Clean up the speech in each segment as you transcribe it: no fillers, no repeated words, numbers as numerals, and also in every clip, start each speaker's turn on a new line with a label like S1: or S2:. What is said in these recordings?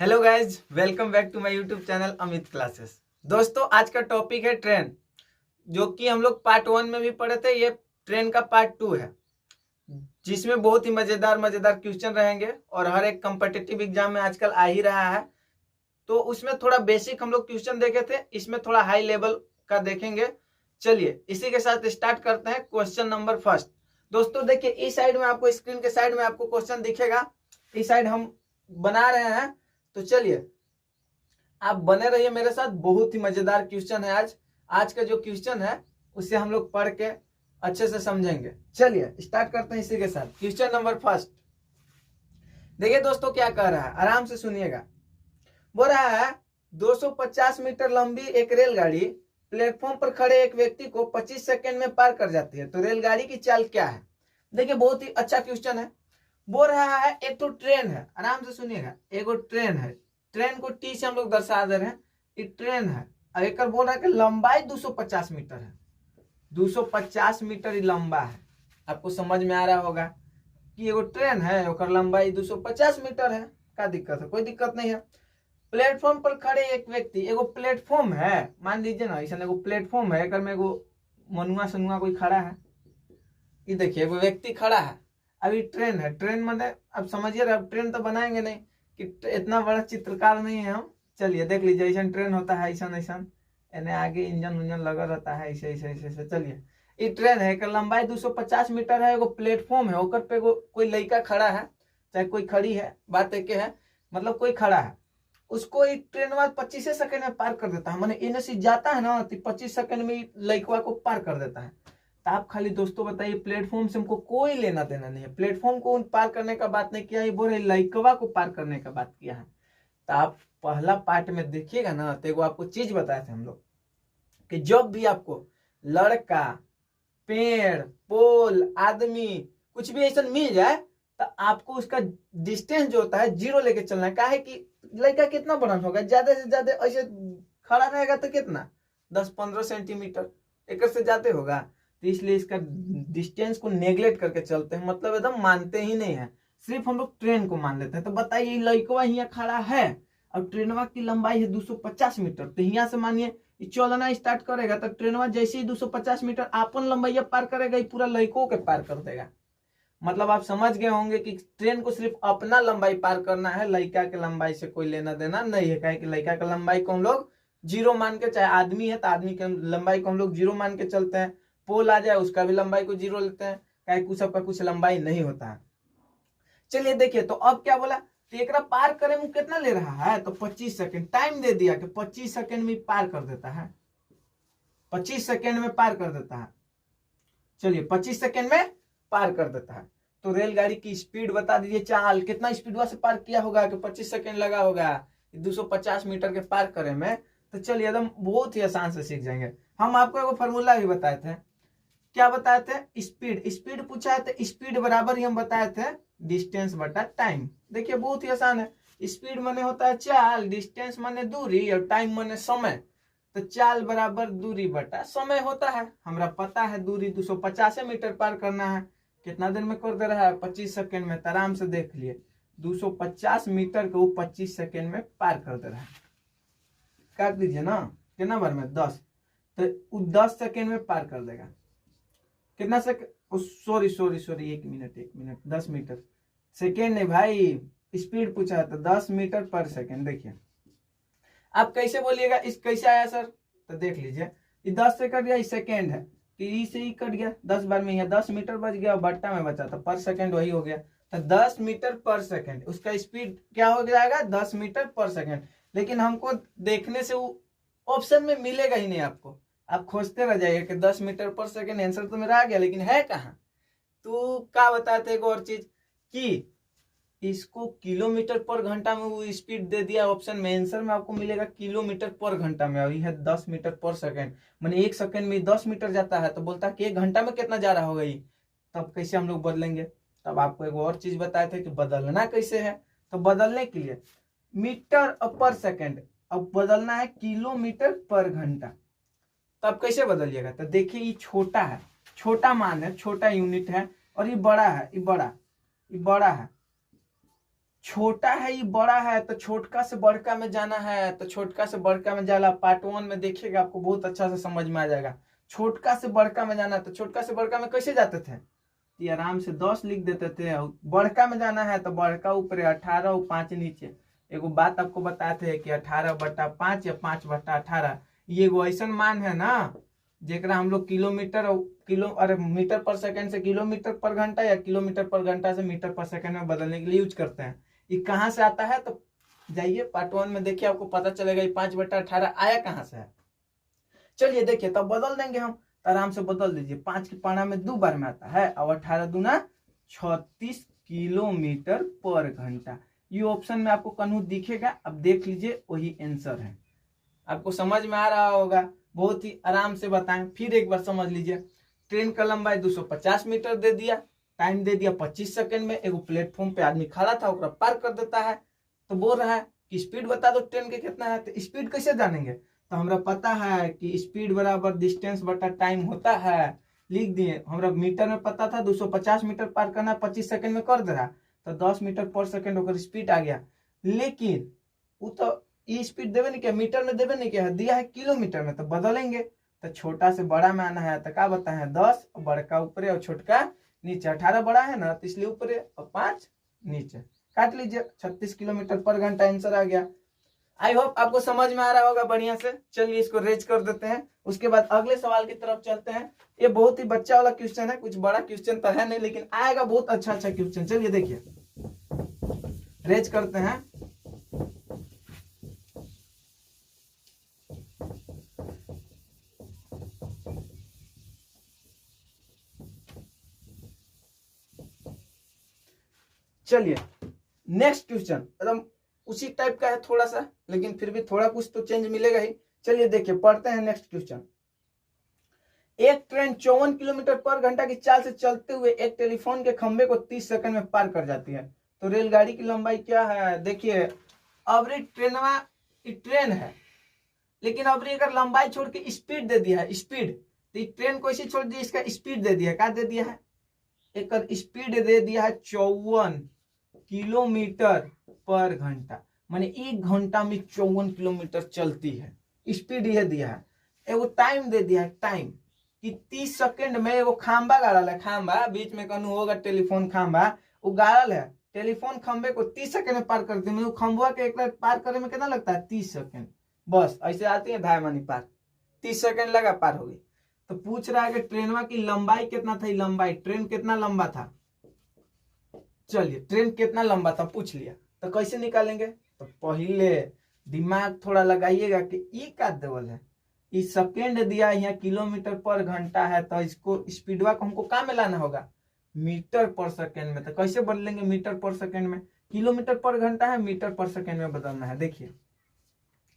S1: Hello guys, welcome back to my YouTube channel Amit classes. दोस्तों, आज का टॉपिक है ट्रेन, जो कि हम लोग पार्ट 1 में भी पढ़े थे। ये ट्रेन का पार्ट 2 है, जिसमें बहुत ही मजेदार क्वेश्चन रहेंगे और हर एक कॉम्पिटिटिव एग्जाम में आजकल आ ही रहा है। तो उसमें थोड़ा बेसिक हम लोग क्वेश्चन देखे थे, इसमें थोड़ा हाई लेवल का देखेंगे। चलिए इसी के साथ स्टार्ट करते हैं। Question number first. दोस्तों देखिए, इस साइड में आपको, स्क्रीन के साइड में आपको क्वेश्चन दिखेगा। इस साइड हम बना रहे हैं, तो चलिए आप बने रहिए मेरे साथ। बहुत ही मजेदार क्वेश्चन है आज का जो क्वेश्चन है उसे हम लोग पढ़ के अच्छे से समझेंगे। चलिए स्टार्ट करते हैं इसी के साथ। क्वेश्चन नंबर फर्स्ट देखिए दोस्तों, क्या कह रहा है, आराम से सुनिएगा। बोल रहा है 250 मीटर लंबी एक रेलगाड़ी प्लेटफॉर्म पर खड़े एक व्यक्ति को 25 सेकंड में पार कर जाती है, तो रेलगाड़ी की चाल क्या है। देखिए बहुत ही अच्छा क्वेश्चन है। बोल रहा है एक तो ट्रेन है, आराम से सुनिएगा। एक ट्रेन है, ट्रेन को टी से हम लोग दर्शा दे रहे हैं, ये ट्रेन है। और एक बोल रहा है कि लंबाई 250 मीटर है। 250 मीटर ही लंबा है। आपको समझ में आ रहा होगा कि एगो ट्रेन है और लंबाई 250 मीटर है। क्या दिक्कत है? कोई दिक्कत नहीं है। प्लेटफॉर्म पर खड़े एक व्यक्ति, एगो प्लेटफॉर्म है, मान लीजिए ना ऐसा एगो प्लेटफॉर्म है, एक में एगो मनुआ सनुआ कोई खड़ा है। ये देखिए एगो व्यक्ति खड़ा है। अभी ट्रेन है, ट्रेन मतलब अब समझिए, अब ट्रेन तो बनाएंगे नहीं कि इतना बड़ा चित्रकार नहीं है हम। चलिए देख लीजिए, ऐसा ट्रेन होता है, ऐसा एने आगे इंजन उंजन लगा रहता है, ऐसे। चलिए ये ट्रेन है, एक लंबाई 250 मीटर है, एगो प्लेटफॉर्म है, ऊपर पे कोई लड़का खड़ा है, चाहे कोई खड़ी है, बात एक है, मतलब कोई खड़ा है। उसको ये ट्रेन 25 सेकंड में पार कर देता है। मैंने इन्हें से जाता है ना, तो 25 सेकंड में लड़का को पार कर देता है। तो आप खाली दोस्तों बताइए, प्लेटफॉर्म से हमको कोई लेना देना नहीं है। प्लेटफॉर्म को पार करने का बात नहीं किया है, बोले लड़कवा को पार करने का बात किया है। तो आप पहला पार्ट में देखिएगा ना, तो एगो आपको चीज बताए थे हम लोग कि जब भी आपको लड़का, पेड़, पोल, आदमी कुछ भी ऐसा मिल जाए, तो आपको उसका डिस्टेंस जो होता है 0 लेके चलना है। काहे कि लड़का कितना बड़ा होगा, ज्यादा से ज्यादा ऐसे खड़ा रहेगा तो कितना 10-15 सेंटीमीटर, एक से ज्यादा होगा। तो इसलिए इसका डिस्टेंस को नेग्लेक्ट करके चलते हैं, मतलब एकदम मानते ही नहीं है, सिर्फ हम लोग ट्रेन को मान लेते हैं। तो बताइए लड़कवा यहाँ खड़ा है और ट्रेनवा की लंबाई है 250 मीटर, तो यहाँ से मानिए चलना स्टार्ट करेगा, तो ट्रेनवा जैसे ही 250 मीटर अपन लंबाई पार करेगा, ये पूरा लड़कों के पार कर देगा। मतलब आप समझ गए होंगे कि ट्रेन को सिर्फ अपना लंबाई पार करना है, लड़का के लंबाई से कोई लेना देना नहीं है। काहे कि लड़का के लंबाई को हम लोग 0 मान के, चाहे आदमी है तो आदमी के लंबाई को हम लोग 0 मान के चलते हैं। पोल आ जाए उसका भी लंबाई को 0 लेते हैं, काहे कुछ सबका कुछ लंबाई नहीं होता है। चलिए देखिए, तो अब क्या बोला, तो एक पार करे में कितना ले रहा है, तो 25 सेकंड टाइम दे दिया कि 25 सेकंड में पार कर देता है। 25 सेकंड में पार कर देता है। चलिए 25 सेकंड में पार कर देता है। तो रेलगाड़ी की स्पीड बता दीजिए, चाल कितना स्पीड से पार किया होगा कि 25 सेकंड लगा होगा 250 मीटर के पार करे में। तो चलिए एकदम बहुत ही आसान से सीख जाएंगे। हम आपको एक फॉर्मूला भी बताए थे। क्या बताए थे? स्पीड पूछा है, तो स्पीड बराबर ही हम बताए थे डिस्टेंस बटा टाइम। देखिए बहुत ही आसान है। स्पीड माने होता है चाल, डिस्टेंस माने दूरी, और टाइम माने समय। तो चाल बराबर दूरी बटा समय होता है। हमरा पता है दूरी 250 मीटर पार करना है, कितना देर में कर दे रहा है, 25 सेकंड में। आराम से देख लिए, 250 मीटर को 25 सेकंड में पार कर दे रहा है। काट दीजिए ना, कितना बार में 10, तो 10 सेकंड में पार कर देगा। कितना second, sorry 1 minute 10 metre second नहीं भाई, स्पीड पूछा है तो 10 मीटर पर सेकेंड। देखिए आप कैसे बोलिएगा, इस कैसे आया सर, तो देख लीजिए, ये 10 से कट गया, इस सेकेंड है, तो ई से ही कट गया, 10 बार में, 10 मीटर बच गया, बट्टा में बचा, तो पर सेकेंड वही हो गया। तो 10 मीटर पर सेकेंड, उसका स्पीड क्या हो जाएगा, 10 मीटर पर सेकेंड। लेकिन हमको देखने से वो ऑप्शन में मिलेगा ही नहीं, आपको आप खोजते रह जाइए कि 10 मीटर पर सेकेंड। आंसर तो मेरा आ गया, लेकिन है कहाँ। तो क्या बताते एक और चीज कि इसको किलोमीटर पर घंटा में वो स्पीड दे दिया ऑप्शन में, आंसर में आपको मिलेगा किलोमीटर पर घंटा में, और यह 10 मीटर पर सेकेंड। मैंने 1 सेकेंड में 10 मीटर जाता है, तो बोलता है कि 1 घंटा में कितना जा रहा होगा ये। तब कैसे हम लोग बदलेंगे। तब आपको एक और चीज बताए थे कि बदलना कैसे है। तो बदलने के लिए मीटर पर सेकेंड, अब बदलना है किलोमीटर पर घंटा। तब कैसे बदलिएगा, तो देखिए ये छोटा है, छोटा मान है, छोटा यूनिट है, और ये बड़ा है, ये बड़ा है, छोटा है ये बड़ा है, तो छोटका से बड़का में जाना है तो छोटका से बड़का में जाला। पार्ट 1 में देखिएगा, आपको बहुत अच्छा से समझ में आ जाएगा। छोटका से बड़का में जाना है तो छोटका से बड़का में कैसे जाते थे, ये आराम से 10 लिख देते थे। बड़का में जाना है तो बड़का ऊपर 18 और 5 नीचे। एगो बात आपको बताते हैं कि 18/5 या 5/18 ये एगो ऐसा मान है ना जेकरा हम लोग किलोमीटर और मीटर पर सेकंड से किलोमीटर पर घंटा या किलोमीटर पर घंटा से मीटर पर सेकंड में बदलने के लिए यूज करते हैं। ये कहाँ से आता है, तो जाइए पार्ट 1 में देखिए, आपको पता चलेगा ये 5/18 आया कहाँ से है। चलिए देखिए, तब बदल देंगे हम, आराम से बदल दीजिए। 5 की पाना में 2 बार में आता है और 18 दूना 36 किलोमीटर पर घंटा। ये ऑप्शन में आपको कन्हू दिखेगा, अब देख लीजिए वही आंसर है। आपको समझ में आ रहा होगा, बहुत ही आराम से बताएं। फिर एक बार समझ लीजिए, ट्रेन का लंबाई 250 मीटर दे दिया, टाइम दे दिया 25 सेकंड में। एगो प्लेटफॉर्म पे आदमी खड़ा था, ओकरा पार कर देता है। तो बोल रहा है कि स्पीड बता दो ट्रेन के कितना है। तो स्पीड कैसे जानेंगे, तो हमरा पता है कि स्पीड बराबर डिस्टेंस बटा टाइम होता है, लिख दिए। हमरा मीटर में पता था 250 मीटर पार करना 25 सेकंड में कर दे रहा, तो 10 मीटर पर सेकंड होकर स्पीड आ गया। लेकिन वो तो ये स्पीड देवे नहीं किया, मीटर में देवे नहीं किया, दिया है किलोमीटर में। तो बदलेंगे, तो छोटा से बड़ा में आना है, तो क्या बताए 10, बड़का ऊपर और छोटका नीचे। 18 बड़ा है ना, तो इसलिए ऊपर और 5 नीचे। काट लीजिए, 36 किलोमीटर पर घंटा आंसर आ गया। आई होप आपको समझ में आ रहा होगा बढ़िया से। चलिए इसको रेज कर देते हैं, उसके बाद अगले सवाल की तरफ चलते हैं। ये बहुत ही बच्चा वाला क्वेश्चन है, कुछ बड़ा क्वेश्चन तो है नहीं, लेकिन आएगा बहुत अच्छा अच्छा क्वेश्चन। चलिए देखिए, रेज करते हैं। चलिए नेक्स्ट क्वेश्चन एकदम उसी टाइप का है थोड़ा सा, लेकिन फिर भी थोड़ा कुछ तो चेंज मिलेगा ही। चलिए देखिए, पढ़ते हैं नेक्स्ट क्वेश्चन। एक ट्रेन 54 किलोमीटर पर घंटा की चाल से चलते हुए एक टेलीफोन के खंभे को 30 सेकंड में पार कर जाती है, तो रेलगाड़ी की लंबाई क्या है। देखिए, अबरी ट्रेन है, लेकिन अबरी अगर लंबाई छोड़ के स्पीड दे दिया है, स्पीड, तो ट्रेन को इसी छोड़ दिया, इसका स्पीड दे दिया, क्या दे दिया है, एक स्पीड दे दिया है 54 किलोमीटर पर घंटा, माने 1 घंटा में 54 किलोमीटर चलती है, स्पीड यह दिया है। एगो टाइम दे दिया है, टाइम कि 30 सेकंड में एगो खांबा गाड़ल है, खांबा बीच में कहूँ होगा टेलीफोन खांबा, वो गाड़ल है, टेलीफोन खंबे को 30 सेकंड में पार करते हैं। खंबुआ के एक पार करने में कितना लगता है, 30 सेकंड। बस ऐसे आती है धाय मानी पार, 30 सेकंड लगा, पार हो गई। तो पूछ रहा है कि ट्रेनवा की लंबाई कितना था, लंबाई ट्रेन कितना लंबा था। चलिए, ट्रेन कितना लंबा था पूछ लिया, तो कैसे निकालेंगे, तो पहले दिमाग थोड़ा लगाइएगा कि ई का देवल है, इस सेकेंड दिया है, यहाँ किलोमीटर पर घंटा है, तो इसको स्पीडवा को हमको कहाँ में लाना होगा, मीटर पर सेकेंड में। तो कैसे बदलेंगे मीटर पर सेकेंड में, किलोमीटर पर घंटा है, मीटर पर सेकेंड में बदलना है। देखिए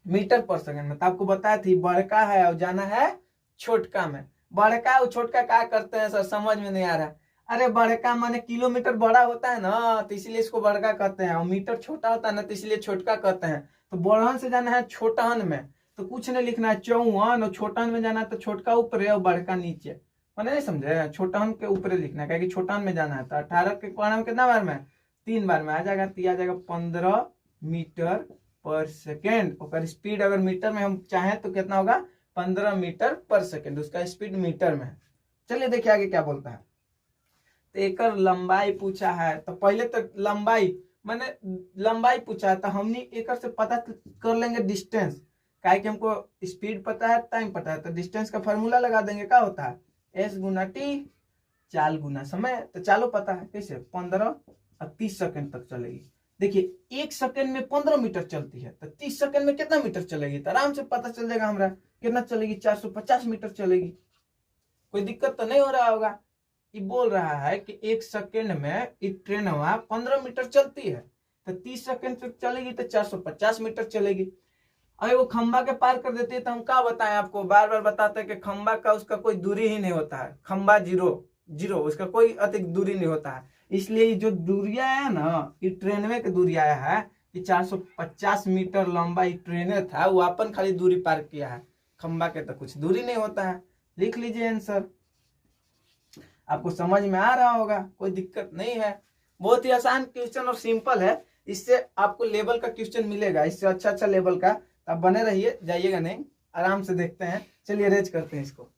S1: मीटर पर सेकेंड में तो आपको बताया थी बड़का है और जाना है छोटका में। बड़का और छोटका क्या करते हैं सर, समझ में नहीं आ रहा। अरे बड़का माने किलोमीटर बड़ा होता है ना, तो इसलिए इसको बड़का कहते हैं, और मीटर छोटा होता है ना, तो इसलिए छोटका कहते हैं। तो बड़हन से जाना है छोटहन में, तो कुछ नहीं लिखना है 54, और छोटहन में जाना है तो छोटका ऊपर और बड़का नीचे। मैंने नहीं समझे, छोटहन के ऊपर लिखना है, क्योंकि छोटहन में जाना है। तो 18 के पारा में कितना बार में, 3 बार में आ जाएगा, तो आ जाएगा 15 मीटर पर सेकेंड। और स्पीड अगर मीटर में हम चाहें तो कितना होगा, 15 मीटर पर सेकेंड, उसका स्पीड मीटर में है। चलिए देखिए आगे क्या बोलता है। तो एक लंबाई पूछा है, तो पहले तो लंबाई मैंने लंबाई पूछा है, तो हमने एक से पता कर लेंगे डिस्टेंस, क्या कि हमको स्पीड पता है, टाइम पता है, तो डिस्टेंस का फॉर्मूला लगा देंगे। क्या होता है, एस गुना टी, चाल गुना समय। तो चालो पता है कैसे, 15 और 30 सेकंड तक चलेगी। देखिए 1 सेकंड में 15 मीटर चलती है, तो 30 सेकंड में कितना मीटर चलेगी, तो आराम से पता चल जाएगा हमरा कितना चलेगी, 450 मीटर चलेगी। कोई दिक्कत तो नहीं हो रहा होगा। ये बोल रहा है कि 1 सेकंड में ट्रेन 15 मीटर चलती है, तो 30 सेकंड तक चलेगी तो 450 मीटर चलेगी। अगर वो खंबा के पार कर देती है, तो हम क्या बताएं आपको, बार बार बताते हैं कि खंबा का उसका कोई दूरी ही नहीं होता है, खंबा जीरो, उसका कोई अधिक दूरी नहीं होता है। इसलिए जो दूरिया है ना, ये ट्रेनवे की दूरिया है, ये 450 मीटर लंबा ट्रेन था, वो अपन खाली दूरी पार किया है, खंबा के तो कुछ दूरी नहीं होता है। लिख लीजिए आंसर, आपको समझ में आ रहा होगा, कोई दिक्कत नहीं है। बहुत ही आसान क्वेश्चन और सिंपल है, इससे आपको लेवल का क्वेश्चन मिलेगा, इससे अच्छा अच्छा लेवल का। आप बने रहिए, जाइएगा नहीं, आराम से देखते हैं। चलिए रेज करते हैं इसको।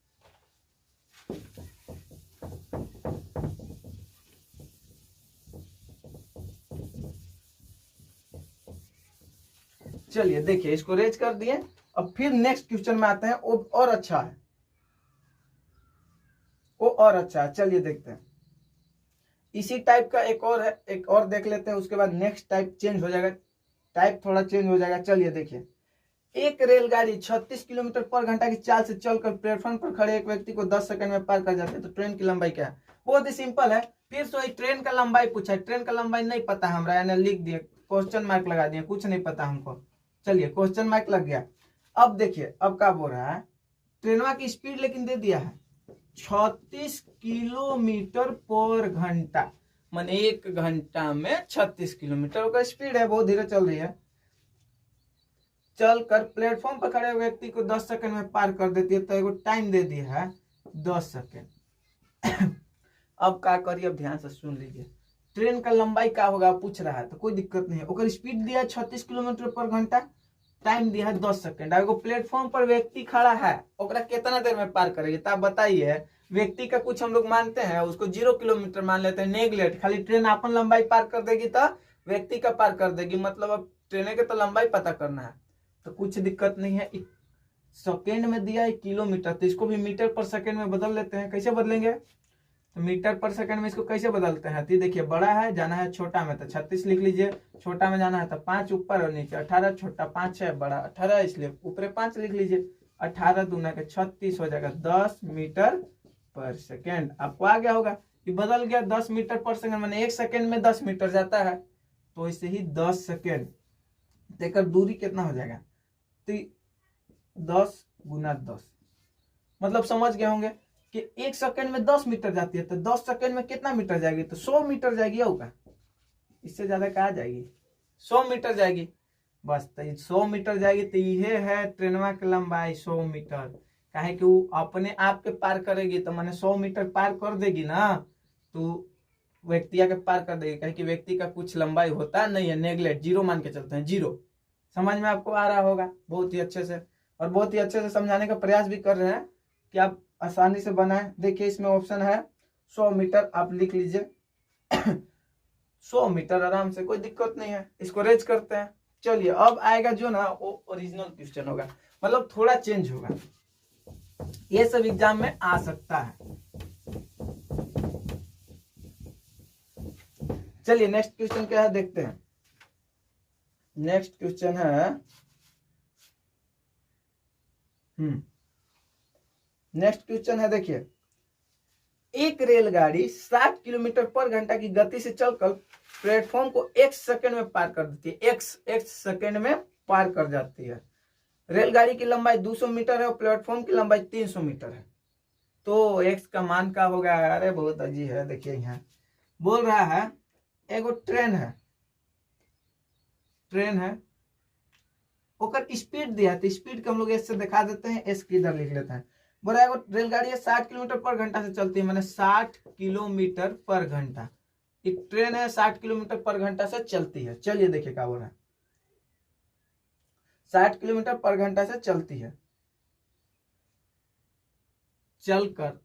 S1: चलिए देखिए, इसको रेज कर दिए। अब फिर नेक्स्ट क्वेश्चन में आते हैं, वो और अच्छा है, वो और अच्छा है। चलिए देखते हैं, इसी टाइप का एक और है, एक और देख लेते हैं, उसके बाद नेक्स्ट टाइप चेंज हो जाएगा, टाइप थोड़ा चेंज हो जाएगा। चलिए देखिए, एक रेलगाड़ी 36 किलोमीटर पर घंटा की चाल से चलकर प्लेटफॉर्म पर खड़े एक व्यक्ति को 10 सेकंड में पार कर जाती है, तो ट्रेन की लंबाई क्या है? बहुत ही सिंपल है। फिर से ट्रेन का लंबाई पूछा है, ट्रेन का लंबाई नहीं पता हमरा, यानी लिख दिए, क्वेश्चन मार्क लगा दिए, कुछ नहीं पता हमको। चलिए क्वेश्चन मार्क लग गया। अब देखिए, अब क्या बोल रहा है, ट्रेनवा की स्पीड लेकिन दे दिया है 36 किलोमीटर पर घंटा, मान 1 घंटा में 36 किलोमीटर का स्पीड है, बहुत धीरे चल रही है। चलकर प्लेटफॉर्म पर खड़े व्यक्ति को 10 सेकंड में पार कर देती है, तो एगो टाइम दे दिया है 10 सेकंड। अब क्या करिए, अब ध्यान से सुन लीजिए, ट्रेन का लंबाई क्या होगा पूछ रहा है, तो कोई दिक्कत नहीं है। ओकर स्पीड दिया है 36 किलोमीटर पर घंटा, टाइम दिया है 10 सेकंड। एगो प्लेटफॉर्म पर व्यक्ति खड़ा है, ओकरा कितना देर में पार करेगी, तो आप बताइए। व्यक्ति का कुछ हम लोग मानते हैं, उसको 0 किलोमीटर मान लेते हैं, नेगलेक्ट, खाली ट्रेन अपन लंबाई पार कर देगी तो व्यक्ति का पार कर देगी, मतलब अब ट्रेन के तो लंबाई पता करना है, तो कुछ दिक्कत नहीं है। सेकेंड में दिया है किलोमीटर, तो इसको भी मीटर पर सेकेंड में बदल लेते हैं। कैसे बदलेंगे, तो मीटर पर सेकंड में इसको कैसे बदलते हैं, तो देखिए, बड़ा है जाना है छोटा में, तो 36 लिख लीजिए, छोटा में जाना है तो 5 ऊपर और नीचे 18, छोटा 5 है, बड़ा 18, इसलिए ऊपर 5 लिख लीजिए। 18 दूना के 36 हो जाएगा 10 मीटर पर सेकेंड। आपको आ गया होगा कि बदल गया 10 मीटर पर सेकेंड, मैंने 1 सेकेंड में 10 मीटर जाता है, तो इसे ही 10 सेकेंड देकर दूरी कितना हो जाएगा, तो 10 गुना 10, मतलब समझ गए होंगे कि 1 सेकंड में 10 मीटर जाती है, तो 10 सेकंड में कितना मीटर जाएगी, तो 100 मीटर जाएगी। होगा इससे ज्यादा कहा जाएगी, 100 मीटर जाएगी बस। तो 100 मीटर जाएगी, तो ये है ट्रेनवा की लंबाई 100 मीटर। काहे कि वो अपने आप के पार करेगी, तो मैंने 100 मीटर पार कर देगी ना, तो व्यक्ति के पार कर देगी। कहे कि व्यक्ति का कुछ लंबाई होता नहीं है, नेगलेक्ट, 0 मान के चलते हैं, 0। समझ में आपको आ रहा होगा बहुत ही अच्छे से, और बहुत ही अच्छे से समझाने का प्रयास भी कर रहे हैं कि आप आसानी से बनाए। देखिए, इसमें ऑप्शन है 100 मीटर, आप लिख लीजिए 100 मीटर आराम से, कोई दिक्कत नहीं है। इसको रेज करते हैं। चलिए, अब आएगा जो ना, वो ओरिजिनल क्वेश्चन होगा, मतलब थोड़ा चेंज होगा, ये सब एग्जाम में आ सकता है। चलिए नेक्स्ट क्वेश्चन क्या है देखते हैं। नेक्स्ट क्वेश्चन है, नेक्स्ट क्वेश्चन है, देखिए, एक रेलगाड़ी 60 किलोमीटर पर घंटा की गति से चलकर प्लेटफॉर्म को 1 सेकंड में पार कर देती है, 1 सेकंड में पार कर जाती है। रेलगाड़ी की लंबाई 200 मीटर है और प्लेटफॉर्म की लंबाई 300 मीटर है, तो x का मान क्या होगा? अरे बहुत अजीब है। देखिए, यहाँ बोल रहा है एगो ट्रेन है, ट्रेन है, ओकर स्पीड दिया है, तो स्पीड को हम लोग एस से दिखा देते हैं, एस की इधर लिख लेते हैं। बोला एगो रेलगाड़ी है 60 किलोमीटर पर घंटा से चलती है, मैंने 60 किलोमीटर पर घंटा, एक ट्रेन है 60 किलोमीटर पर घंटा से चलती है। चलिए देखिए क्या बोल रहा है, 60 किलोमीटर पर घंटा से चलती है, चलकर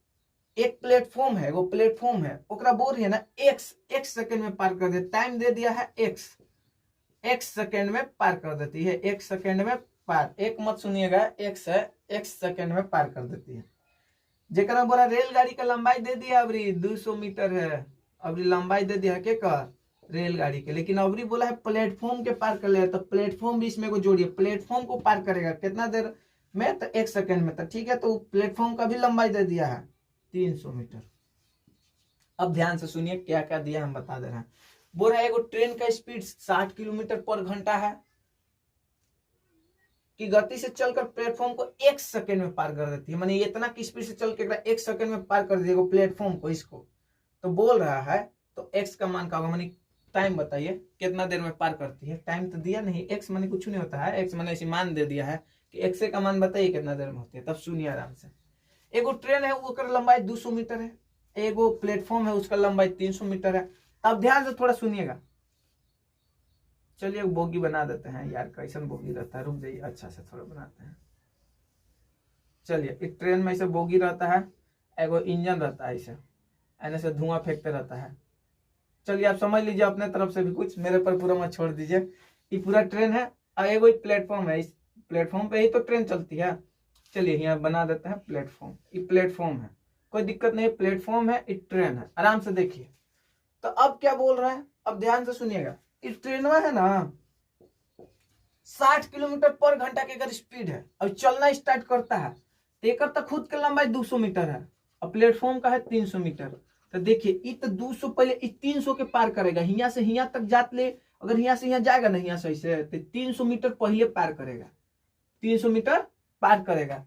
S1: एक प्लेटफॉर्म है, वो प्लेटफॉर्म है, ओकरा बोल रही है ना एक सेकंड में पार कर दे, टाइम दे दिया है एक सेकंड में पार कर देती है, 1 सेकंड में पार, एक मत सुनिएगा, एक सेकंड में पार कर देती है। जेकरा बोला रेलगाड़ी का लंबाई दे दिया अबरी 200 मीटर है, अबरी लंबाई दे दिया के का रेलगाड़ी के, लेकिन अबरी बोला है प्लेटफॉर्म के पार कर ले, तो प्लेटफॉर्म भी इसमें को जोड़िए, प्लेटफॉर्म को पार करेगा कितना देर में, तो 1 सेकंड में, तो ठीक है, तो प्लेटफॉर्म का भी लंबाई दे दिया है 300 मीटर। अब ध्यान से सुनिए क्या क्या दिया हम बता दे रहे हैं। बोल रहा है एगो ट्रेन का स्पीड 60 किलोमीटर पर घंटा है की गति से चलकर प्लेटफॉर्म को 1 सेकंड में पार कर देती है, माने इतना की स्पीड से चल के 1 सेकंड में पार कर देगा प्लेटफॉर्म को, इसको तो बोल रहा है, तो x का मान क्या होगा, माने टाइम बताइए कितना देर में पार करती है। टाइम तो दिया नहीं, x माने कुछ नहीं होता है, x माने ऐसे मान दे दिया है कि x का मान बताइए कितना देर में होती है। तब सुनिए आराम से, एगो ट्रेन है उसका लंबाई 200 मीटर है, एगो प्लेटफॉर्म है उसका लंबाई 300 मीटर है। अब ध्यान से थोड़ा सुनिएगा, चलिए बोगी बना देते हैं यार, कैसन बोगी रहता है, रुक जाइए अच्छा से थोड़ा बनाते हैं। चलिए एक ट्रेन में ऐसे बोगी रहता है, एगो इंजन रहता है, ऐसे एने से धुआं फेंकते रहता है। चलिए आप समझ लीजिए अपने तरफ से भी कुछ, मेरे पर पूरा मत छोड़ दीजिए। ये पूरा ट्रेन है और एगो प्लेटफॉर्म है, इस प्लेटफॉर्म पे ही तो ट्रेन चलती है। चलिए यहाँ बना देते हैं प्लेटफॉर्म, ये प्लेटफॉर्म है, कोई दिक्कत नहीं, प्लेटफॉर्म है, ये ट्रेन है, आराम से देखिए। तो अब क्या बोल रहा है, अब ध्यान से सुनिएगा। इस ट्रेन में है ना 60 किलोमीटर पर घंटा की अगर स्पीड है और चलना स्टार्ट करता है तो एक तक खुद की लंबाई 200 मीटर है और प्लेटफॉर्म का है 300 मीटर। तो देखिए ये तो 200 पहले 300 के पार करेगा, यहाँ से यहाँ तक जात ले, अगर यहाँ से यहाँ जाएगा ना, यहाँ से ऐसे तो 300 मीटर पहले पार करेगा, 300 मीटर पार करेगा।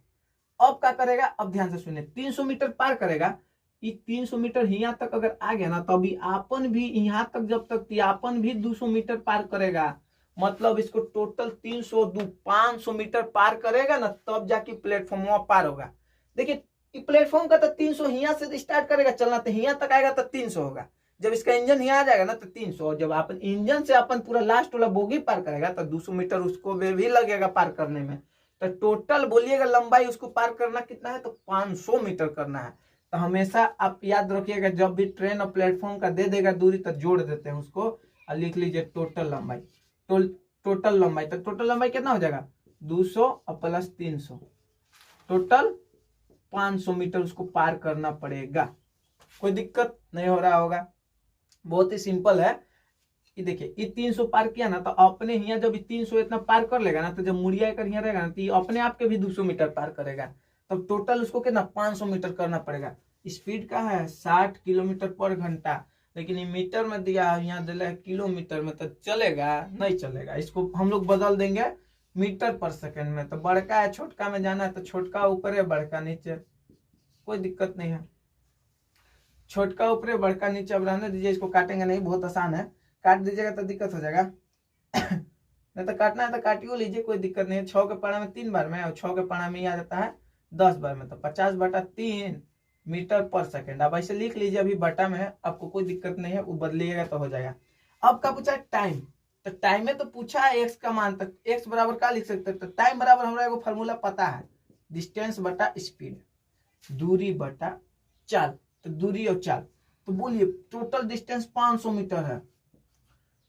S1: अब क्या करेगा, अब ध्यान से सुनिए, 300 मीटर पार करेगा, ये 300 मीटर यहाँ तक अगर आ गया ना, तो अभी आपन भी यहाँ तक जब तक आपन भी 200 मीटर पार करेगा, मतलब इसको टोटल 300 500 मीटर पार करेगा ना, तब जाके प्लेटफॉर्म पार होगा। देखिए प्लेटफॉर्म का तो 300 यहाँ से स्टार्ट करेगा चलना, तो यहाँ तक आएगा तो 300 होगा। जब इसका इंजन यहाँ आ जाएगा ना तो 300, और जब अपन इंजन से अपन पूरा लास्ट वाला बोगी पार करेगा तो 200 मीटर उसको भी लगेगा पार करने में। तो टोटल बोलिएगा लंबाई उसको पार करना कितना है, तो 500 मीटर करना है। तो हमेशा आप याद रखिएगा, जब भी ट्रेन और प्लेटफॉर्म का दे देगा दूरी तो जोड़ देते हैं उसको और लिख लीजिए टोटल लंबाई। टोटल लंबाई, तो टोटल लंबाई कितना हो जाएगा, 200 और प्लस 300, टोटल 500 मीटर उसको पार करना पड़ेगा। कोई दिक्कत नहीं हो रहा होगा, बहुत ही सिंपल है। ये देखिए ये 300 पार किया ना, तो अपने यहाँ जब 300 इतना पार कर लेगा ना, तो जब मुड़िया कर यहाँ रहेगा ना, तो ये अपने आप के भी 200 मीटर पार करेगा। तब टोटल उसको कितना 500 मीटर करना पड़ेगा। स्पीड का है 60 किलोमीटर पर घंटा, लेकिन ये मीटर में दिया है, यहाँ दिया है किलोमीटर में, तो चलेगा नहीं चलेगा, इसको हम लोग बदल देंगे मीटर पर सेकंड में। तो बड़का है छोटका में जाना है, तो छोटका ऊपर है बड़का नीचे, कोई दिक्कत नहीं है, छोटका ऊपर है बड़का नीचे। अब रहने दीजिए, इसको काटेंगे नहीं, बहुत आसान है, काट दीजिएगा तो दिक्कत हो जाएगा नहीं तो काटना है तो काटियो लीजिए, कोई दिक्कत नहीं है। 6 के पारा में 3 बार में, और 6 के पारा में ही आ जाता है 10 बार में, तो 50/3 मीटर पर सेकंड। अब ऐसे लिख लीजिए, अभी बटा में है, आपको कोई दिक्कत नहीं है, वो बदलिएगा तो हो जाएगा। अब क्या पूछा है, टाइम। तो टाइम में तो पूछा है एक्स का मान, तक एक्स बराबर क्या लिख सकते हैं, तो टाइम बराबर हमारा एगो फॉर्मूला पता है, डिस्टेंस बटा स्पीड, दूरी बटा चाल। तो दूरी और चाल, तो बोलिए टोटल डिस्टेंस 500 मीटर है,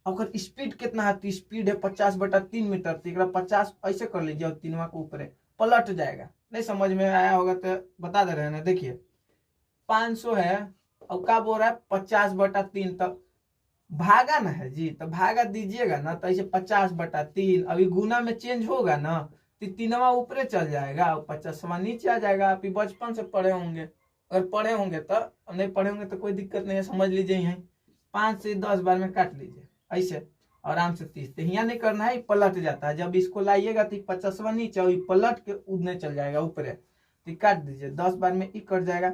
S1: अगर स्पीड कितना है, तो स्पीड है 50/3 मीटर, तो 50 ऐसे कर लीजिए और 3 के ऊपर पलट जाएगा। नहीं समझ में आया होगा तो बता दे रहे हैं ना, देखिए 500 है और क्या बोल रहा है 50/3, तो भागा ना है जी, तो भागा दीजिएगा ना, तो ऐसे 50/3, अभी गुना में चेंज होगा ना, तो 3वां ऊपर चल जाएगा और 50वां नीचे आ जाएगा। आप बचपन से पढ़े होंगे, अगर पढ़े होंगे तो, नहीं पढ़े होंगे तो कोई दिक्कत नहीं है, समझ लीजिए। यहीं 5 से 10 बार में काट लीजिए ऐसे आराम से 30, तो यहाँ नहीं करना है, पलट जाता है। जब इसको लाइएगा तो 50वां नीचे और पलट के उड़ने चल जाएगा ऊपर, तो काट दीजिए 10 बार में, कट जाएगा,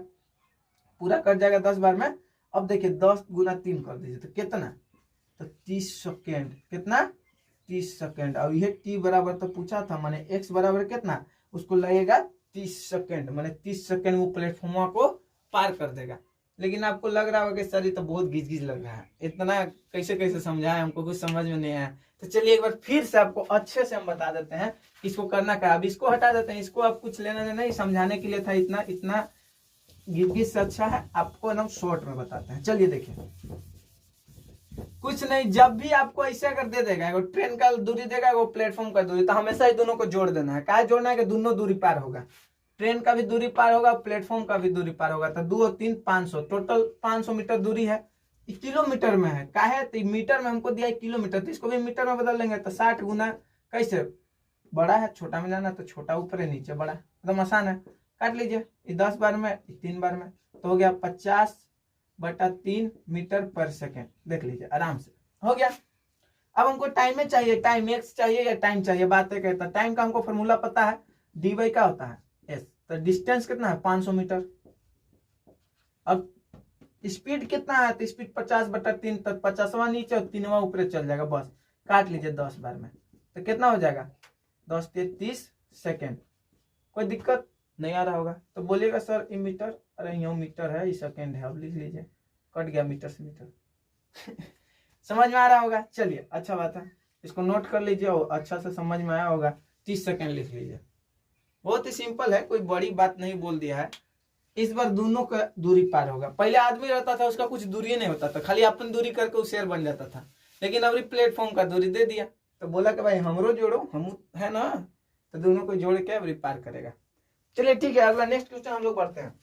S1: पूरा कट जाएगा 10 बार में। अब देखिए 10 × 3 कर दीजिए, तो कितना, तो 30 सेकेंड, कितना 30 सेकेंड। और ये टी बराबर तो पूछा था, माने एक्स बराबर कितना, उसको लगेगा 30 सेकेंड, माने 30 सेकेंड वो प्लेटफॉर्म को पार कर देगा। लेकिन आपको लग रहा होगा कि सर ये तो बहुत घिच घिच लग रहा है, इतना कैसे कैसे समझाएं, हमको कुछ समझ में नहीं आया। तो चलिए एक बार फिर से आपको अच्छे से हम बता देते हैं इसको करना क्या। अब इसको हटा देते हैं, इसको आप कुछ लेना नहीं, समझाने के लिए था, इतना इतना घिच घिच से अच्छा है आपको एकदम शॉर्ट में बताते हैं। चलिए देखिए, कुछ नहीं, जब भी आपको ऐसे अगर दे देगा, वो ट्रेन का दूरी देगा, वो प्लेटफॉर्म का दूरी, तो हमेशा ही दोनों को जोड़ देना है। क्या जोड़ना है कि दोनों दूरी पार होगा, ट्रेन का भी दूरी पार होगा, प्लेटफॉर्म का भी दूरी पार होगा। तो 2 और 3 500, टोटल 500 मीटर दूरी है। किलोमीटर में है, का है तो मीटर में हमको दिया है किलोमीटर, तो इसको भी मीटर में बदल लेंगे। तो 60 गुना कैसे, बड़ा है छोटा में जाना, तो छोटा ऊपर है नीचे बड़ा, एकदम आसान है, काट लीजिए। 10 बार में 3 बार में, तो हो गया 50/3 मीटर पर सेकेंड। देख लीजिए आराम से हो गया। अब हमको टाइम में चाहिए, टाइम एक्स चाहिए या टाइम चाहिए, बात है कहता। टाइम का हमको फॉर्मूला पता है, dy का होता है एस। तो डिस्टेंस कितना है 500 मीटर। अब स्पीड कितना है, तो स्पीड 50/3, तक 50वां नीचे और 3वां ऊपर चल जाएगा, बस काट लीजिए 10 बार में। तो कितना हो जाएगा 10 × 30 सेकेंड। कोई दिक्कत नहीं आ रहा होगा तो बोलिएगा सर ये मीटर, अरे यहाँ मीटर है, ये सेकेंड है, अब लिख लीजिए, कट गया मीटर से मीटर समझ में आ रहा होगा। चलिए अच्छा बात है, इसको नोट कर लीजिए और अच्छा से समझ में आया होगा। 30 सेकंड लिख लीजिए। बहुत ही सिंपल है, कोई बड़ी बात नहीं बोल दिया है। इस बार दोनों का दूरी पार होगा। पहले आदमी रहता था, उसका कुछ दूरी नहीं होता था, खाली अपन दूरी करके वो शेर बन जाता था। लेकिन अभी प्लेटफॉर्म का दूरी दे दिया, तो बोला कि भाई हमरो जोड़ो, हम है ना, तो दोनों को जोड़ के अभी पार करेगा। चलिए ठीक है, अगला नेक्स्ट क्वेश्चन हम लोग पढ़ते हैं।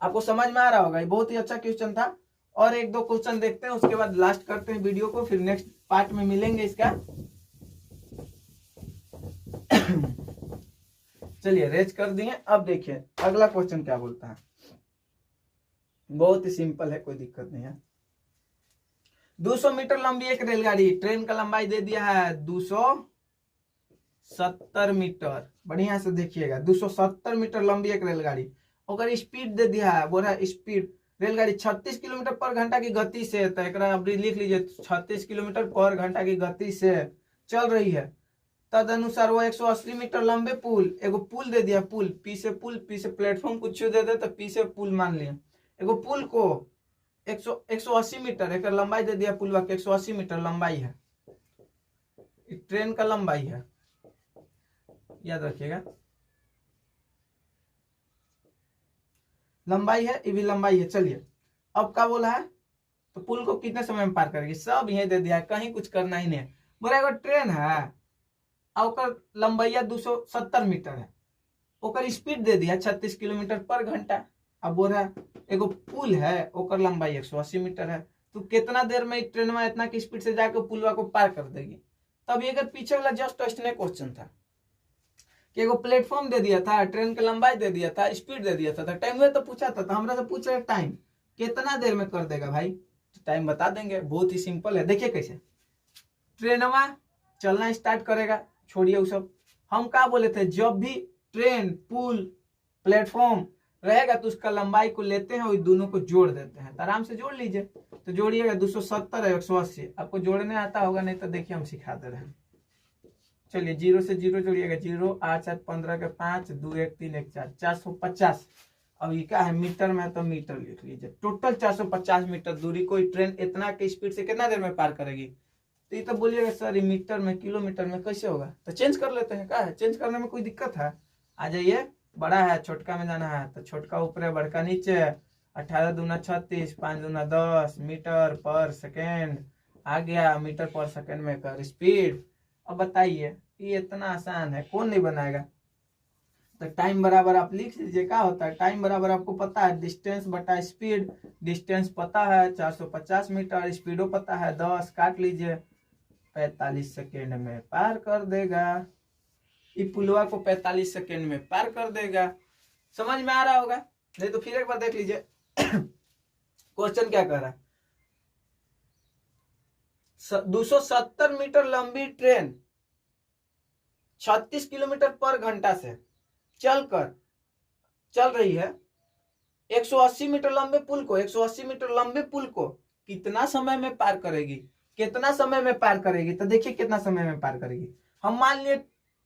S1: आपको समझ में आ रहा होगा, ये बहुत ही अच्छा क्वेश्चन था। और एक दो क्वेश्चन देखते हैं, उसके बाद लास्ट करते हैं वीडियो को, फिर नेक्स्ट पार्ट में मिलेंगे इसका। चलिए रेज कर दिए। अब देखिए अगला क्वेश्चन क्या बोलता है। बहुत ही सिंपल है, कोई दिक्कत नहीं है। 200 मीटर लंबी एक रेलगाड़ी, ट्रेन का लंबाई दे दिया है 270 मीटर। बढ़िया से देखिएगा, 270 मीटर लंबी एक रेलगाड़ी, और स्पीड दे दिया है, बोला स्पीड रेलगाड़ी 36 किलोमीटर पर घंटा की गति से, तो एक लिख लीजिए 36 किलोमीटर पर घंटा की गति से चल रही है। तद अनुसार वो 180 मीटर लंबे पुल, एगो पुल दे दिया, पुल पी से प्लेटफॉर्म कुछ दे दे तो पी से पुल मान लिया। एगो पुल को 180 मीटर एक लंबाई दे दिया, पुलवा के 180 मीटर लंबाई है, ट्रेन का लंबाई है, याद रखिएगा लंबाई है, ये भी लंबाई है। चलिए अब क्या बोला है, तो पुल को कितने समय में पार करेगी, सब यही दे दिया है, कहीं कुछ करना ही नहीं है। बोला अगर ट्रेन है और लंबाइया 270 मीटर है, ओकर स्पीड दे दिया 36 किलोमीटर पर घंटा। अब बोल रहा एगो पुल है, ओकर लंबाई 180 मीटर है, तो कितना देर में ट्रेन में इतना की स्पीड से जाकर पुलवा को पार कर देगी। तब ये अगर पीछे वाला जस्ट ऐसे क्वेश्चन था कि एगो प्लेटफॉर्म दे दिया था, ट्रेन की लंबाई दे दिया था, स्पीड दे दिया था, टाइम में तो पूछा था, हमरा से पूछ रहे टाइम कितना देर में कर देगा भाई, तो टाइम बता देंगे। बहुत ही सिंपल है, देखिए कैसे ट्रेनवा चलना स्टार्ट करेगा, छोड़िए वो सब। हम क्या बोले थे, जब भी ट्रेन पुल प्लेटफॉर्म रहेगा तो उसका लंबाई को लेते हैं और दोनों को जोड़ देते हैं। तो आराम से जोड़ लीजिए, तो जोड़िएगा 270 है 180, आपको जोड़ने आता होगा, नहीं तो देखिए हम सिखा दे रहे हैं। चलिए 0 से 0 जोड़िएगा, 0 8 7 15 के 5 2 1 3 1 4 450। अब ये क्या है, मीटर में, तो मीटर लिख लीजिए। टोटल 450 मीटर दूरी कोई ट्रेन इतना की स्पीड से कितना देर में पार करेगी। तो ये तो बोलिएगा सर मीटर में किलोमीटर में कैसे होगा, तो चेंज कर लेते हैं। क्या है, चेंज करने में कोई दिक्कत है। आ जाइए, बड़ा है छोटका में जाना है तो छोटका ऊपर है बड़का नीचे। 18 दूना 36, 5 दूना 10 मीटर पर सेकेंड आ गया, मीटर पर सेकेंड में कर स्पीड। अब बताइए ये इतना आसान है, कौन नहीं बनाएगा। तो टाइम बराबर आप लिख लीजिए, क्या होता है टाइम बराबर, आपको पता है डिस्टेंस बटा स्पीड। डिस्टेंस पता है 450 मीटर, स्पीडो पता है 10, काट लीजिए 45 सेकेंड में पार कर देगा। इस पुलवा को 45 सेकेंड में पार कर देगा। समझ में आ रहा होगा, नहीं तो फिर एक बार देख लीजिए क्वेश्चन क्या कह रहा है। 270 मीटर लंबी ट्रेन 36 किलोमीटर पर घंटा से चल रही है। 180 मीटर लंबे पुल को 180 मीटर लंबे पुल को कितना समय में पार करेगी, कितना समय में पार करेगी। तो देखिए कितना समय में पार करेगी। हम मान लिए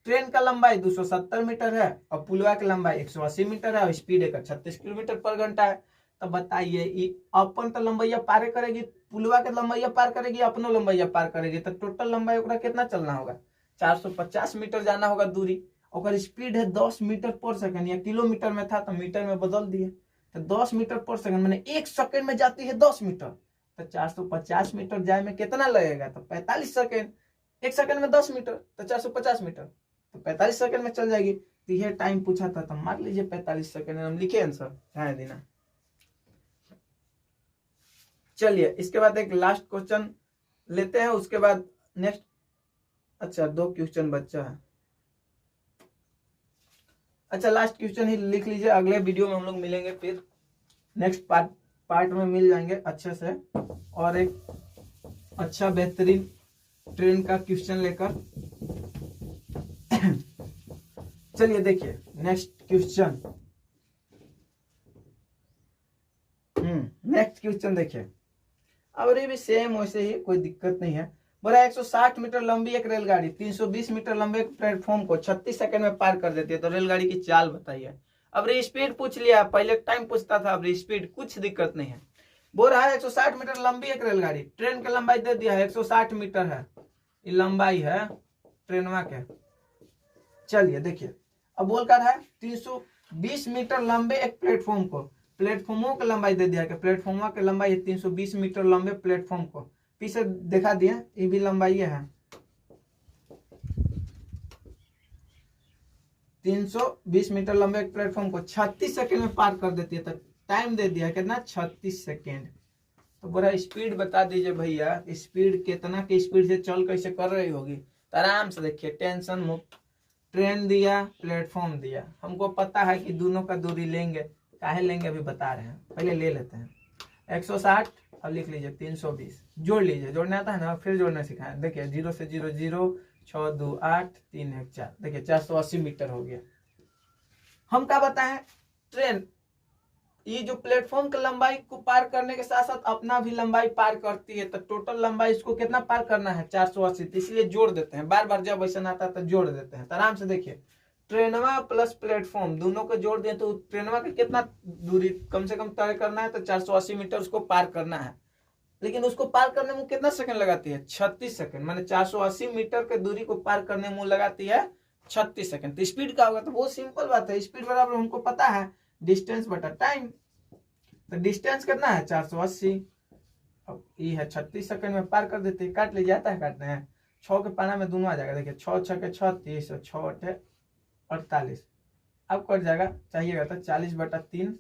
S1: ट्रेन का लंबाई 270 मीटर है और पुलवा की लंबाई 180 मीटर है और स्पीड एक 36 किलोमीटर पर घंटा है। तो बताइए अपन तो लंबाइया पार करेगी, पुलवा के लंबाइया पार करेगी, अपनो लंबाइया पार करेगी, तो टोटल लंबाई ओकरा कितना चलना होगा, 450 मीटर जाना होगा दूरी। और स्पीड है 10 मीटर पर सेकंड, या किलोमीटर में था तो मीटर में बदल दिए, तो 10 मीटर पर सेकंड मैंने 1 सेकंड में जाती है 10 मीटर, तो 450 मीटर जाए में कितना लगेगा, तो 45 सेकंड। 1 सेकंड में 10 मीटर तो 450 मीटर, तो 45 सेकंड में चल जाएगी। तो यह टाइम पूछा था, तो मान लीजिए 45 सेकंड हम लिखे आंसर, ध्यान देना। चलिए इसके बाद एक लास्ट क्वेश्चन लेते हैं, उसके बाद नेक्स्ट। अच्छा 2 क्वेश्चन बच्चा है। अच्छा लास्ट क्वेश्चन ही लिख लीजिए, अगले वीडियो में हम लोग मिलेंगे, फिर नेक्स्ट पार्ट में मिल जाएंगे अच्छे से और एक अच्छा बेहतरीन ट्रेन का क्वेश्चन लेकर। चलिए देखिए नेक्स्ट क्वेश्चन। नेक्स्ट क्वेश्चन देखिए, अब ये भी सेम वैसे ही, कोई दिक्कत नहीं है। बोला 160 मीटर लंबी एक रेलगाड़ी 320 मीटर लंबे प्लेटफॉर्म को 36 सेकंड में पार कर देती है, तो रेलगाड़ी की चाल बताइए। अब स्पीड पूछ लिया, पहले टाइम पूछता था, अब स्पीड कुछ दिक्कत नहीं है। बोल रहा है 160 मीटर लंबी एक रेलगाड़ी, ट्रेन की लंबाई दे दिया है 160 मीटर है, ये लंबाई है ट्रेनवा के। चलिए देखिए, अब बोल कर है 320 मीटर लंबे एक प्लेटफॉर्म को, प्लेटफॉर्मों की लंबाई दे दिया कि प्लेटफॉर्म की लंबाई है 320 मीटर लंबे प्लेटफॉर्म को, पीछे दिखा दिया ये भी लंबाई है 320 मीटर लंबे एक प्लेटफॉर्म को 36 सेकंड में पार कर देती है। तो टाइम दे दिया कितना 36 सेकंड। तो बड़ा स्पीड बता दीजिए भैया, स्पीड कितना की स्पीड से चल कैसे कर रही होगी। तो आराम से देखिए, टेंशन मुक्त। ट्रेन दिया, प्लेटफॉर्म दिया, हमको पता है कि दोनों का दूरी लेंगे, काहे लेंगे अभी बता रहे हैं, पहले ले लेते हैं 160 और लिख लीजिए 320, जोड़ लीजिए, जोड़ना आता है ना, फिर जोड़ना सिखाएं। देखिए 0 से 0 0, 6 2 8, 3 1 4, देखिए 480 मीटर हो गया। हम क्या बताएं, ट्रेन ये जो प्लेटफॉर्म की लंबाई को पार करने के साथ साथ अपना भी लंबाई पार करती है। तो टोटल लंबाई इसको कितना पार करना है 480, इसलिए जोड़ देते हैं, बार बार जब ऐसा आता है तो जोड़ देते हैं। तो आराम से देखिए, ट्रेनवा प्लस प्लेटफॉर्म दोनों को जोड़ दें तो ट्रेनवा का कितना दूरी कम से कम तय करना है, तो 480 मीटर उसको पार करना है। लेकिन उसको पार करने में कितना सेकंड लगाती है 36 सेकंड, माने 480 मीटर के दूरी को पार करने में लगाती है 36 सेकंड। तो स्पीड का होगा, तो बहुत सिंपल बात है, स्पीड बराबर हमको पता है डिस्टेंस बटा टाइम। तो डिस्टेंस कितना है 480, अब ये है 36 सेकंड में पार कर देते हैं। काट लीजिए, आता है काटने हैं, 6 के पाना में दोनों आ जाएगा। देखिए 6 6 के 36 और 6 8 48, अब कट जाएगा, चाहिएगा तो 40/3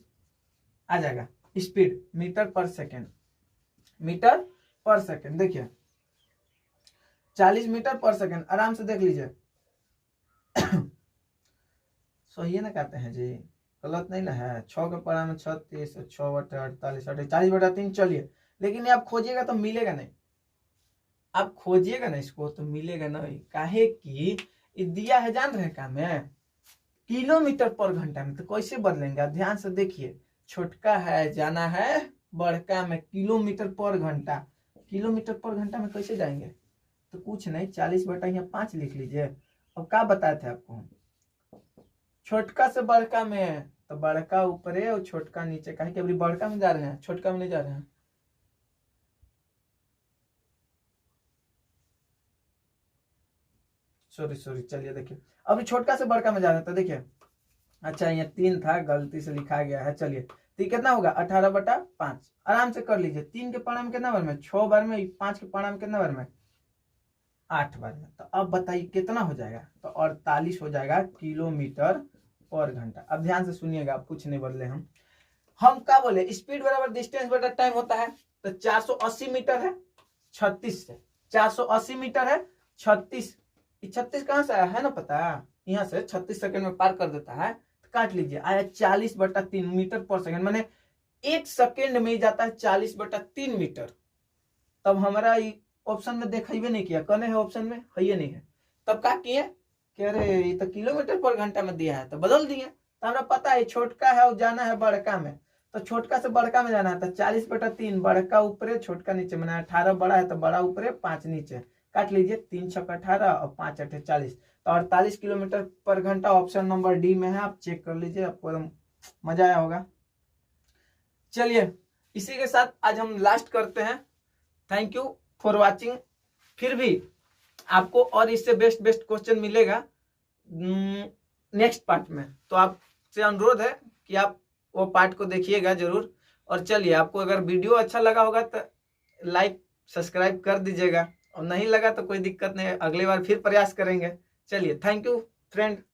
S1: आ जाएगा। स्पीड मीटर पर सेकंड, मीटर पर सेकंड देखिए 40 मीटर पर सेकंड, आराम से देख लीजिए। सही है ना, कहते हैं जी, गलत नहीं ना है। 6 के पारा में 36, 6 बटे 48, 40/3। चलिए, लेकिन ये आप खोजिएगा तो मिलेगा नहीं, आप खोजिएगा ना इसको तो मिलेगा नहीं। काहे कि दिया है, जान रहे काम है किलोमीटर पर घंटा में, तो कैसे बदलेंगे आप ध्यान से देखिए। छोटका है, जाना है बड़का में किलोमीटर पर घंटा, किलोमीटर पर घंटा में कैसे जाएंगे, तो कुछ नहीं 40/5 लिख लीजिए। अब क्या बताए थे आपको हम, छोटका से बड़का में, तो बड़का ऊपर है और छोटका नीचे, काहे कि अभी बड़का में जा रहे हैं, छोटका में नहीं जा रहे हैं। सॉरी चलिए देखिए, अभी छोटका से बड़का में जा रहे हैं। तो देखिए, अच्छा ये 3 था, गलती से लिखा गया है। चलिए, तो कितना होगा 18/5, आराम से कर लीजिए। 3 के पारा में कितना बार में 6 बार में, 5 के पारा में कितना बार में 8 बार में। तो अब बताइए कितना हो जाएगा, तो 48 हो जाएगा किलोमीटर पर घंटा। अब ध्यान से सुनिएगा, आप कुछ नहीं बदले, हम क्या बोले, स्पीड बराबर डिस्टेंस बटा टाइम होता है। तो 480 मीटर है 36 से, 480 मीटर है 36, 36 कहां से आया है ना पता, यहाँ से 36 सेकंड में पार कर देता है। तो काट लीजिए, आया 40/3 मीटर पर सेकंड, माने 1 सेकंड में ही जाता है 40/3 मीटर। तब हमारा ऑप्शन में देखिए नहीं किया, कने है ऑप्शन में, है ये नहीं है। तब क्या किए कि अरे ये तो किलोमीटर पर घंटा में दिया है, तो बदल दिए। तो हमें पता है छोटका है और जाना है बड़का में, तो छोटका से बड़का में जाना है। तो 40/3, बड़का ऊपर छोटका नीचे, मैंने 18 बड़ा है तो बड़ा ऊपर 5 नीचे। काट लीजिए, 3 6 18 और 5 8 40, तो 48 किलोमीटर पर घंटा ऑप्शन नंबर डी में है। आप चेक कर लीजिए, आपको एकदम मजा आया होगा। चलिए, इसी के साथ आज हम लास्ट करते हैं। Thank you for watching. फिर भी आपको और इससे बेस्ट क्वेश्चन मिलेगा नेक्स्ट पार्ट में, तो आपसे अनुरोध है कि आप वो पार्ट को देखिएगा जरूर। और चलिए, आपको अगर वीडियो अच्छा लगा होगा तो लाइक सब्सक्राइब कर दीजिएगा, और नहीं लगा तो कोई दिक्कत नहीं है, अगली बार फिर प्रयास करेंगे। चलिए, थैंक यू फ्रेंड।